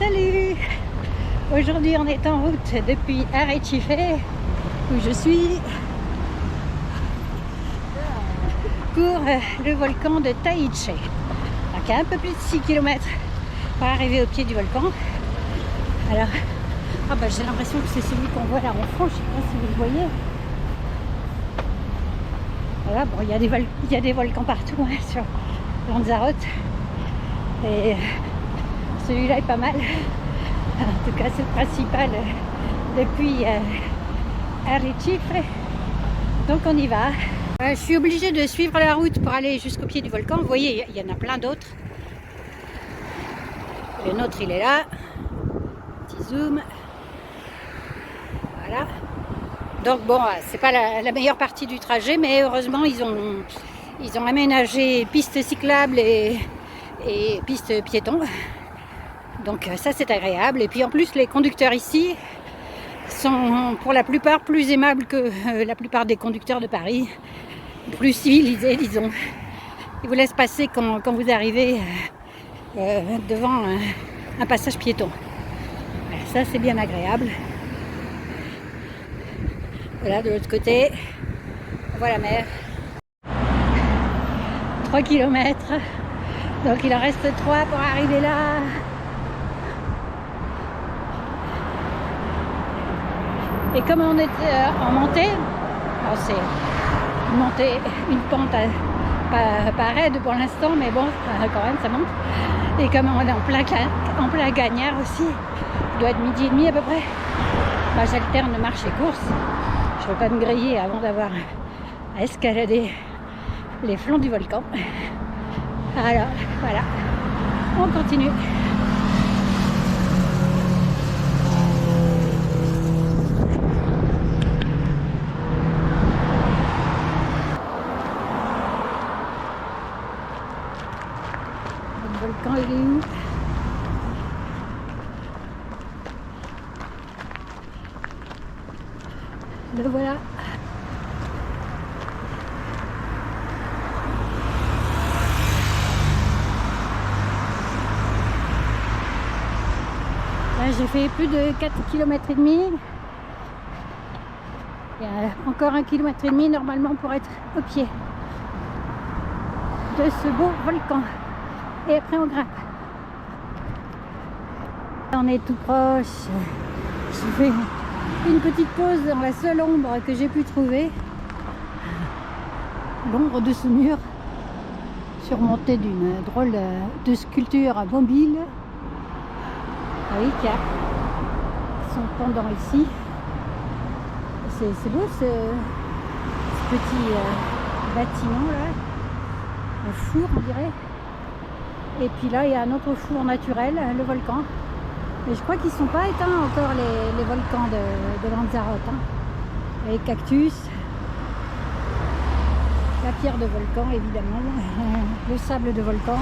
Salut! Aujourd'hui on est en route depuis Arrecife où je suis pour le volcan de Taïche. Donc à un peu plus de 6 km pour arriver au pied du volcan. Alors, j'ai l'impression que c'est celui qu'on voit là en fond, je ne sais pas si vous le voyez. Voilà, bon, il y a des volcans partout hein, sur Lanzarote. Et celui-là est pas mal. En tout cas, c'est le principal depuis Arrecife. Donc on y va. Je suis obligée de suivre la route pour aller jusqu'au pied du volcan. Vous voyez, il y en a plein d'autres. Le nôtre, il est là. Petit zoom. Voilà. Donc bon, c'est pas la meilleure partie du trajet, mais heureusement, ils ont aménagé pistes cyclables et pistes piétons. Donc ça, c'est agréable. Et puis en plus, les conducteurs ici sont pour la plupart plus aimables que la plupart des conducteurs de Paris. Plus civilisés, disons. Ils vous laissent passer quand vous arrivez devant un passage piéton. Voilà, ça, c'est bien agréable. Voilà, de l'autre côté, on voit la mer. 3 km. Donc il en reste 3 pour arriver là. Et comme on est en montée, c'est une pente pas raide pour l'instant, mais bon, quand même ça monte. Et comme on est en plein gagnard aussi, il doit être midi et demi à peu près, j'alterne marche et course. Je ne veux pas me griller avant d'avoir à escalader les flancs du volcan. Alors voilà, on continue. Le volcan, il est où? Le voilà. Là, j'ai fait plus de 4 km et demi. Il y a encore 1 km et demi normalement pour être au pied de ce beau volcan. Et après on grimpe. On est tout proche. Je fais une petite pause dans la seule ombre que j'ai pu trouver. L'ombre de ce mur surmonté d'une drôle de sculpture mobile. Ah oui, qui a son pendant ici. C'est beau ce petit bâtiment là, un four on dirait. Et puis là il y a un autre four naturel, le volcan. Mais je crois qu'ils ne sont pas éteints encore les volcans de Lanzarote. Hein. Les cactus, la pierre de volcan évidemment, le sable de volcan.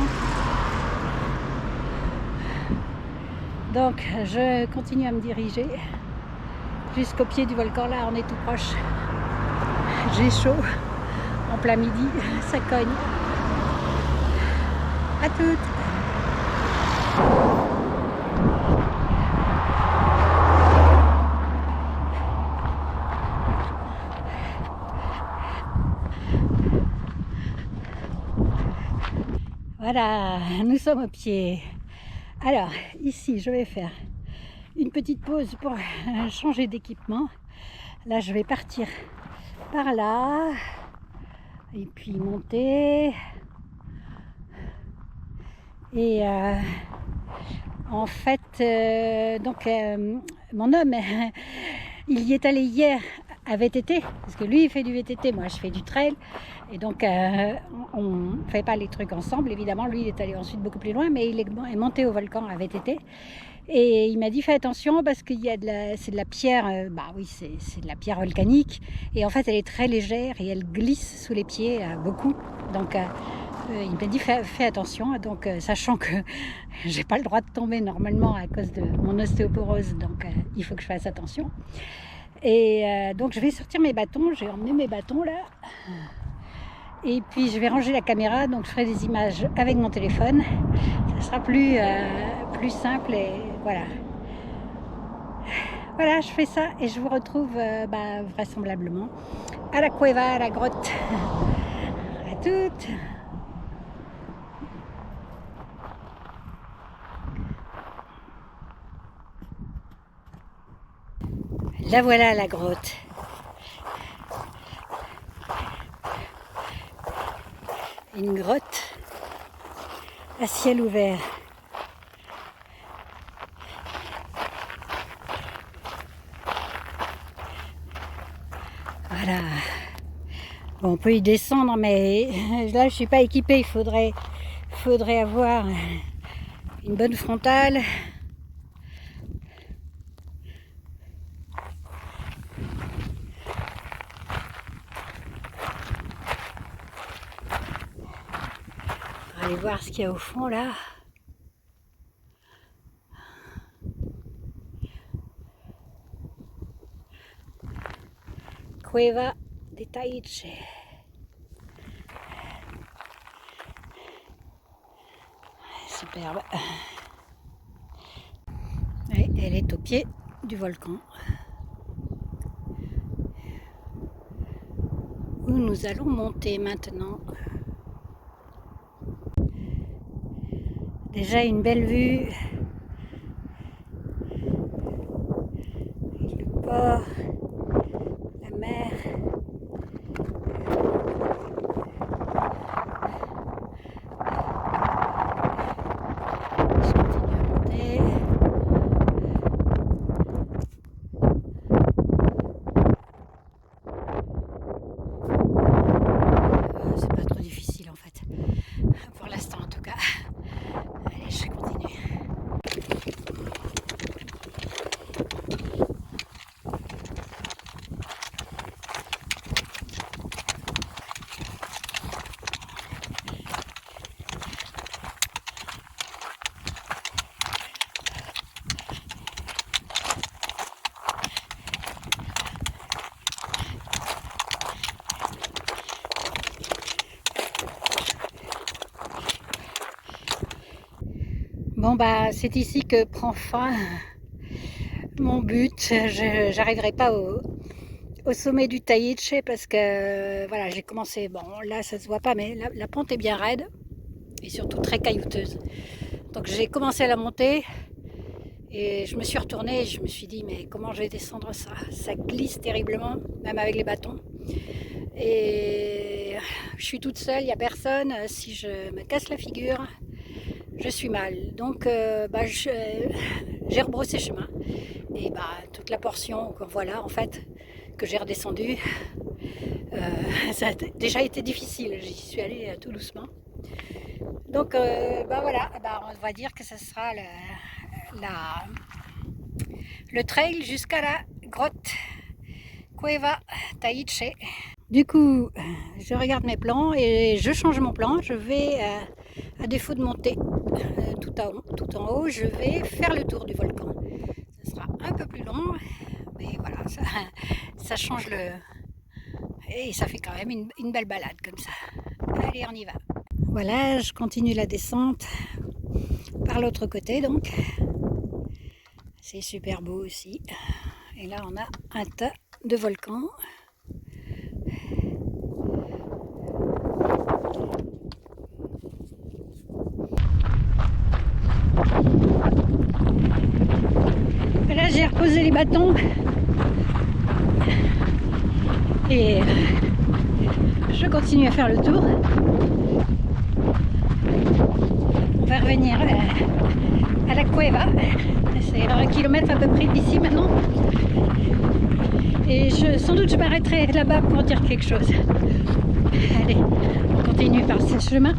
Donc je continue à me diriger jusqu'au pied du volcan. Là on est tout proche. J'ai chaud en plein midi, ça cogne. À toutes. Voilà, nous sommes au pied. Alors, ici, je vais faire une petite pause pour changer d'équipement. Là, je vais partir par là et puis monter. Et en fait, mon homme, il y est allé hier à VTT, parce que lui il fait du VTT, moi je fais du trail, et donc on ne fait pas les trucs ensemble, évidemment. Lui il est allé ensuite beaucoup plus loin, mais il est monté au volcan à VTT, et il m'a dit fais attention parce qu'il y a c'est de la pierre, oui c'est de la pierre volcanique, et en fait elle est très légère et elle glisse sous les pieds beaucoup, donc il m'a dit fais attention, donc sachant que j'ai pas le droit de tomber normalement à cause de mon ostéoporose, donc il faut que je fasse attention. Et donc je vais sortir mes bâtons, j'ai emmené mes bâtons là. Et puis je vais ranger la caméra, donc je ferai des images avec mon téléphone. Ça sera plus plus simple et voilà. Voilà, je fais ça et je vous retrouve vraisemblablement à la cueva, à la grotte. À toutes. La voilà la grotte. Une grotte à ciel ouvert. Voilà. Bon, on peut y descendre, mais là je suis pas équipée. Il faudrait avoir une bonne frontale. Allez voir ce qu'il y a au fond là. Cueva de Taïche. Superbe. Et elle est au pied du volcan. Où nous allons monter maintenant. Déjà une belle vue. Le port, la mer. Je continue à monter. C'est pas trop difficile en fait. Pour l'instant en tout cas. Allez, je continue. Bon bah c'est ici que prend fin mon but. Je n'arriverai pas au sommet du Taïche parce que voilà, j'ai commencé, bon là ça se voit pas mais la pente est bien raide et surtout très caillouteuse. Donc j'ai commencé à la monter et je me suis retournée et je me suis dit mais comment je vais descendre ça? Ça glisse terriblement, même avec les bâtons. Et je suis toute seule, il n'y a personne. Si je me casse la figure, je suis mal. Donc j'ai rebroussé chemin. Et toute la portion voilà, en fait, que j'ai redescendue, ça a déjà été difficile. J'y suis allée tout doucement. Donc voilà, on va dire que ce sera le trail jusqu'à la grotte Cueva Taïche. Du coup, je regarde mes plans et je change mon plan. Je vais, à défaut de monter tout en haut, je vais faire le tour du volcan. Ce sera un peu plus long, mais voilà, ça change et ça fait quand même une belle balade comme ça. Allez, on y va. Voilà, je continue la descente par l'autre côté donc. C'est super beau aussi. Et là, on a un tas de volcans. Là, j'ai reposé les bâtons et je continue à faire le tour. On va revenir à la cueva. C'est 1 kilomètre à peu près d'ici maintenant. Et sans doute je m'arrêterai là-bas pour dire quelque chose. Allez, on continue par ce chemin.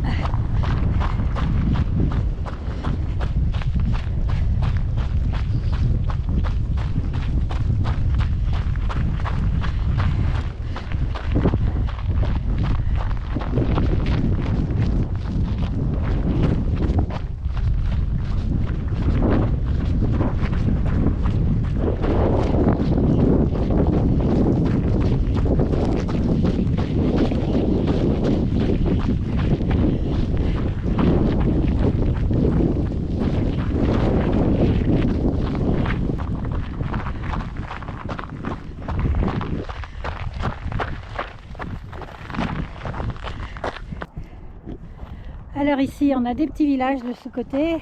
Alors ici, on a des petits villages de ce côté,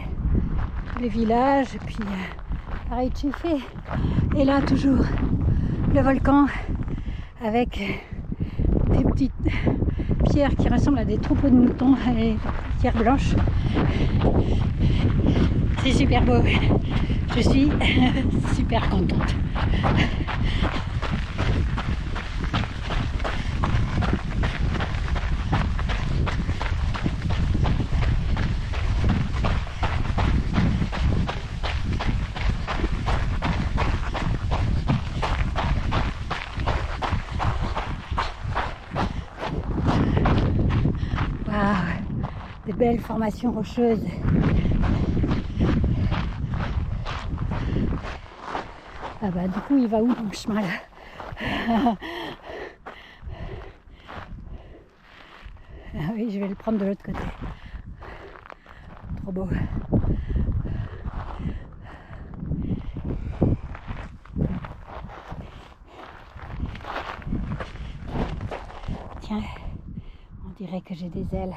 les villages, et puis pareil, Tchéfé. Et là, toujours le volcan avec des petites pierres qui ressemblent à des troupeaux de moutons et des pierres blanches. C'est super beau. Je suis super contente. Des belles formations rocheuses. Ah bah du coup il va où mon chemin là? Ah oui, je vais le prendre de l'autre côté. Trop beau. Tiens, on dirait que j'ai des ailes.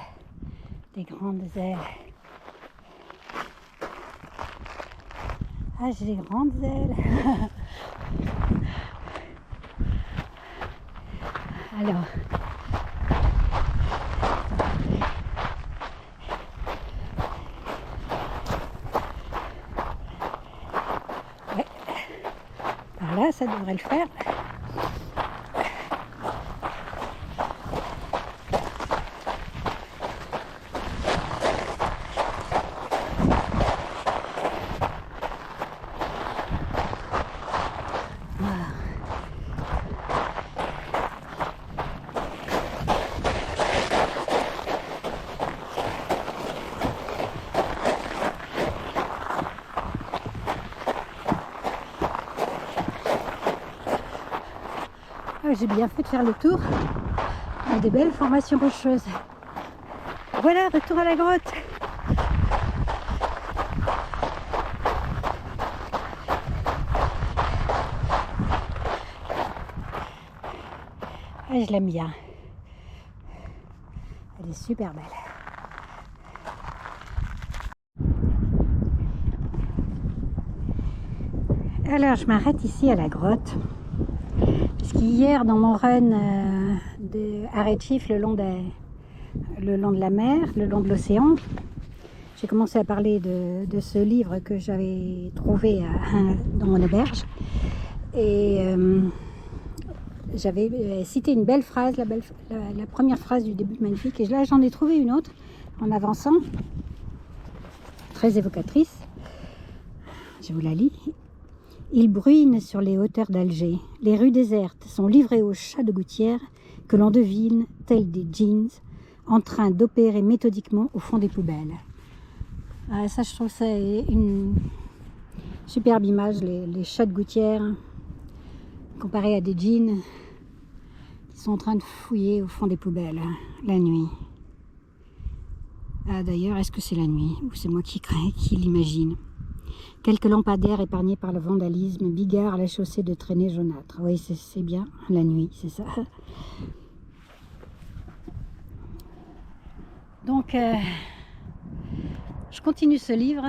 Des grandes ailes. Ah, j'ai des grandes ailes. Alors. Ouais. Par là, ça devrait le faire. J'ai bien fait de faire le tour. Il y a des belles formations rocheuses. Voilà, retour à la grotte. Ah, je l'aime bien. Elle est super belle. Alors, je m'arrête ici à la grotte. Parce qu'hier, dans mon run à Recife, le long de la mer, le long de l'océan, j'ai commencé à parler de ce livre que j'avais trouvé dans mon auberge. Et j'avais cité une belle phrase, la première phrase du début magnifique. Et là, j'en ai trouvé une autre en avançant, très évocatrice. Je vous la lis. Il bruine sur les hauteurs d'Alger. Les rues désertes sont livrées aux chats de gouttière que l'on devine, tels des jeans, en train d'opérer méthodiquement au fond des poubelles. Ah, ça, je trouve ça une superbe image, les chats de gouttière, comparés à des jeans qui sont en train de fouiller au fond des poubelles la nuit. Ah, d'ailleurs, est-ce que c'est la nuit ou c'est moi qui l'imagine? Quelques lampadaires épargnés par le vandalisme, Bigard à la chaussée de traînées jaunâtres. Oui, c'est bien, la nuit, c'est ça. Donc, je continue ce livre.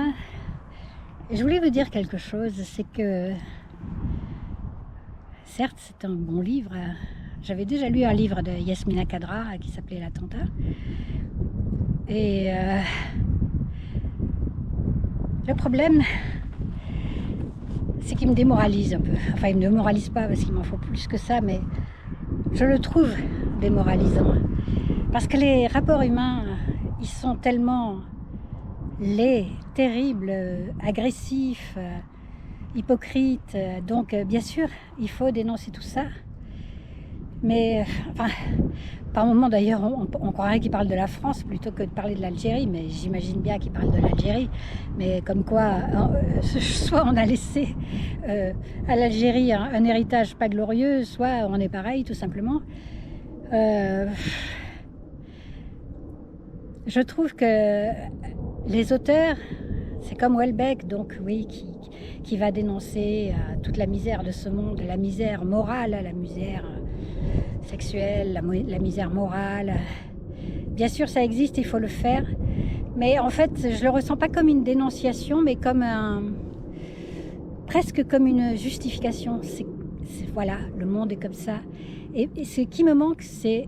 Et je voulais vous dire quelque chose, c'est que, certes, c'est un bon livre. J'avais déjà lu un livre de Yasmina Khadra qui s'appelait L'Attentat. Et le problème, c'est qu'il me démoralise un peu. Enfin, il ne me démoralise pas parce qu'il m'en faut plus que ça, mais je le trouve démoralisant. Parce que les rapports humains, ils sont tellement laids, terribles, agressifs, hypocrites. Donc, bien sûr, il faut dénoncer tout ça. Mais, enfin, par moment d'ailleurs, on croirait qu'il parle de la France plutôt que de parler de l'Algérie, mais j'imagine bien qu'il parle de l'Algérie. Mais comme quoi, soit on a laissé à l'Algérie un héritage pas glorieux, soit on est pareil, tout simplement. Je trouve que les auteurs, c'est comme Houellebecq, donc oui, qui va dénoncer toute la misère de ce monde, la misère morale, la misère sexuelle, la misère morale. Bien sûr, ça existe, il faut le faire, Mais en fait, je le ressens pas comme une dénonciation, mais comme presque comme une justification. Voilà, le monde est comme ça. Et ce qui me manque, c'est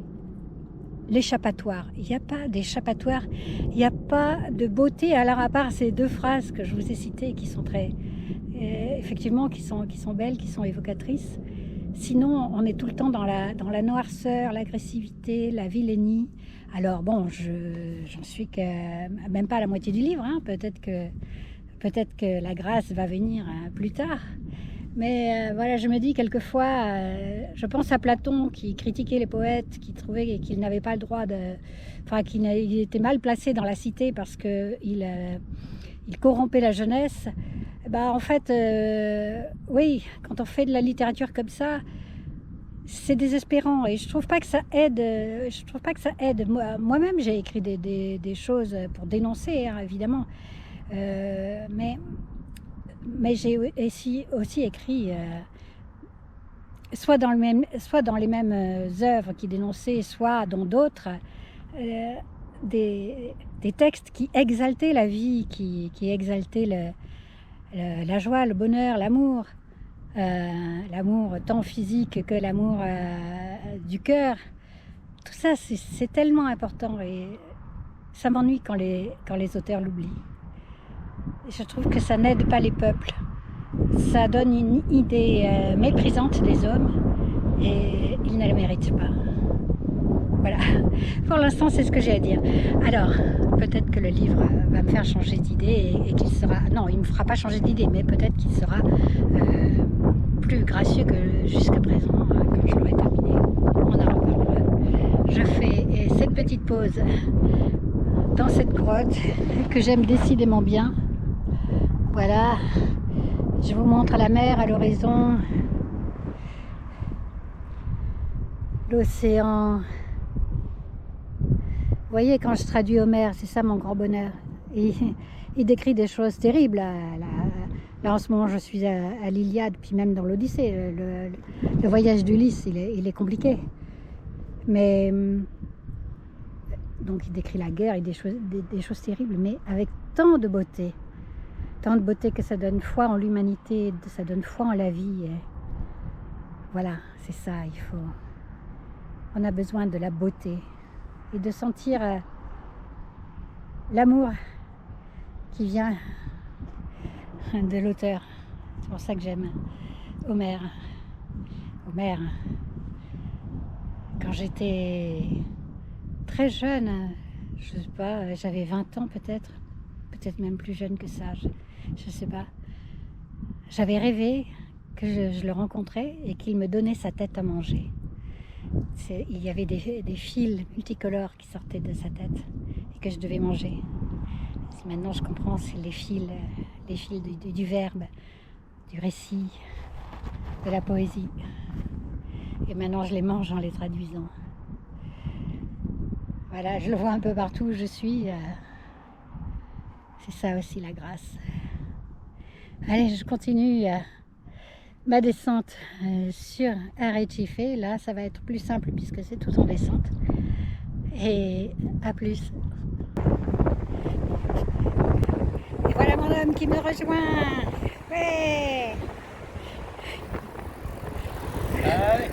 l'échappatoire. Il n'y a pas d'échappatoire, il n'y a pas de beauté. Alors à part ces deux phrases que je vous ai citées, qui sont très, effectivement, qui sont belles, qui sont évocatrices. Sinon, on est tout le temps dans la noirceur, l'agressivité, la vilainie. Alors bon, j'en suis que même pas à la moitié du livre. Hein. Peut-être que la grâce va venir plus tard. Mais voilà, je me dis quelquefois, je pense à Platon qui critiquait les poètes, qui trouvait qu'il n'avait pas le droit enfin, qu'il était mal placé dans la cité parce qu'il corrompait la jeunesse. Bah, en fait, oui, quand on fait de la littérature comme ça, c'est désespérant et je trouve pas que ça aide. Moi-même, j'ai écrit des choses pour dénoncer, hein, évidemment, mais j'ai aussi écrit, soit dans les mêmes œuvres qui dénonçaient, soit dans d'autres, des textes qui exaltaient la vie, qui exaltaient la joie, le bonheur, l'amour. L'amour tant physique que l'amour du cœur. Tout ça, c'est tellement important et ça m'ennuie quand les auteurs l'oublient. Je trouve que ça n'aide pas les peuples. Ça donne une idée méprisante des hommes et ils ne la méritent pas. Voilà, pour l'instant c'est ce que j'ai à dire. Alors, peut-être que le livre va me faire changer d'idée et qu'il sera... Non, il ne me fera pas changer d'idée, mais peut-être qu'il sera plus gracieux que jusqu'à présent quand je l'aurai terminé. On en reparlera. Je fais cette petite pause dans cette grotte que j'aime décidément bien. Voilà, je vous montre la mer à l'horizon, l'océan. Vous voyez, quand je traduis Homère, c'est ça mon grand bonheur. Il décrit des choses terribles. Là, en ce moment, je suis à l'Iliade, puis même dans l'Odyssée. Le voyage d'Ulysse, il est compliqué. Mais donc, il décrit la guerre et des choses terribles, mais avec tant de beauté. Tant de beauté que ça donne foi en l'humanité, ça donne foi en la vie. Et voilà, c'est ça, on a besoin de la beauté et de sentir l'amour qui vient de l'auteur. C'est pour ça que j'aime Homère. Homère, quand j'étais très jeune, je sais pas, j'avais 20 ans peut-être même plus jeune que ça, je sais pas. J'avais rêvé que je le rencontrais et qu'il me donnait sa tête à manger. Il y avait des fils multicolores qui sortaient de sa tête et que je devais manger. Maintenant je comprends, c'est les fils du verbe, du récit, de la poésie. Et maintenant je les mange en les traduisant. Voilà, je le vois un peu partout où je suis. C'est ça aussi la grâce. Allez, je continue ma descente sur Arrecife. Là, ça va être plus simple puisque c'est tout en descente. Et à plus. Et voilà mon homme qui me rejoint. Ouais. Allez.